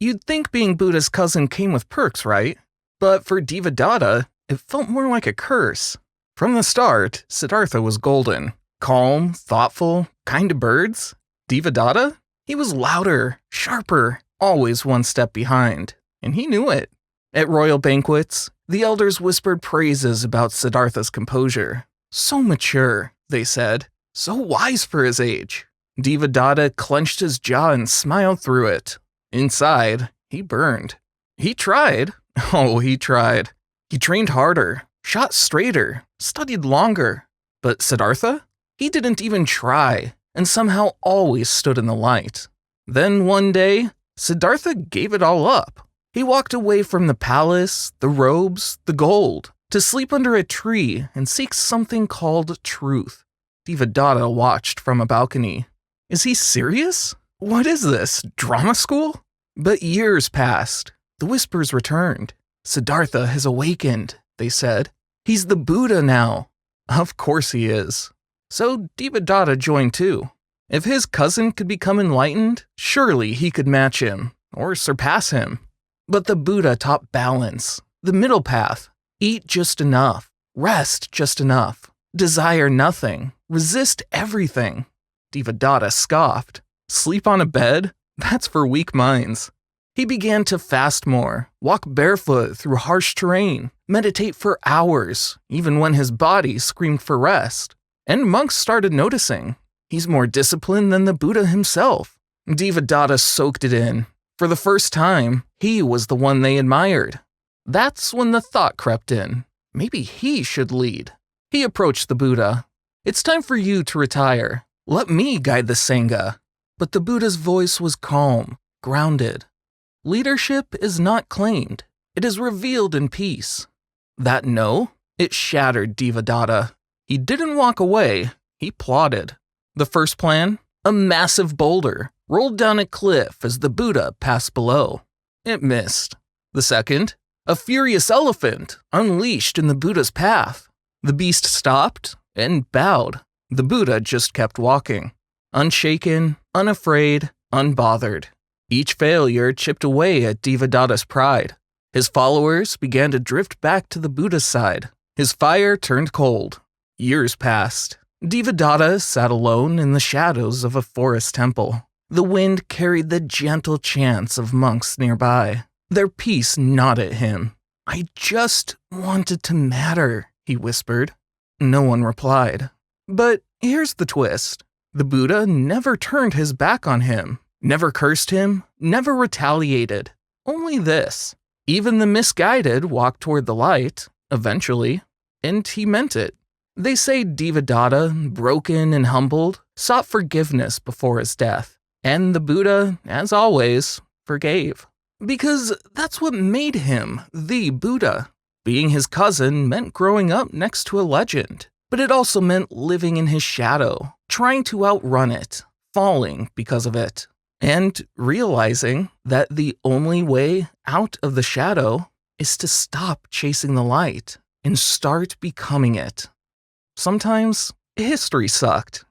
You'd think being Buddha's cousin came with perks, right? But for Devadatta, it felt more like a curse. From the start, Siddhartha was golden. Calm, thoughtful, kind to birds. Devadatta? He was louder, sharper, always one step behind. And he knew it. At royal banquets, the elders whispered praises about Siddhartha's composure. So mature, they said. So wise for his age. Devadatta clenched his jaw and smiled through it. Inside, he burned. He tried. Oh, he tried. He trained harder, shot straighter, studied longer. But Siddhartha? He didn't even try, and somehow always stood in the light. Then one day, Siddhartha gave it all up. He walked away from the palace, the robes, the gold, to sleep under a tree and seek something called truth. Devadatta watched from a balcony. Is he serious? What is this, drama school? But years passed. The whispers returned. Siddhartha has awakened, they said. He's the Buddha now. Of course he is. So Devadatta joined too. If his cousin could become enlightened, surely he could match him, or surpass him. But the Buddha taught balance, the middle path. Eat just enough, rest just enough, desire nothing, resist everything. Devadatta scoffed. Sleep on a bed? That's for weak minds. He began to fast more, walk barefoot through harsh terrain, meditate for hours, even when his body screamed for rest. And monks started noticing. He's more disciplined than the Buddha himself. Devadatta soaked it in. For the first time, he was the one they admired. That's when the thought crept in. Maybe he should lead. He approached the Buddha. It's time for you to retire. Let me guide the Sangha. But the Buddha's voice was calm, grounded. Leadership is not claimed. It is revealed in peace. That no, it shattered Devadatta. He didn't walk away. He plodded. The first plan? A massive boulder rolled down a cliff as the Buddha passed below. It missed. The second? A furious elephant unleashed in the Buddha's path. The beast stopped and bowed. The Buddha just kept walking. Unshaken, unafraid, unbothered. Each failure chipped away at Devadatta's pride. His followers began to drift back to the Buddha's side. His fire turned cold. Years passed. Devadatta sat alone in the shadows of a forest temple. The wind carried the gentle chants of monks nearby. Their peace gnawed at him. I just wanted to matter, he whispered. No one replied. But here's the twist. The Buddha never turned his back on him, never cursed him, never retaliated. Only this. Even the misguided walked toward the light, eventually, and he meant it. They say Devadatta, broken and humbled, sought forgiveness before his death. And the Buddha, as always, forgave. Because that's what made him the Buddha. Being his cousin meant growing up next to a legend. But it also meant living in his shadow, trying to outrun it, falling because of it, and realizing that the only way out of the shadow is to stop chasing the light and start becoming it. Sometimes history sucked,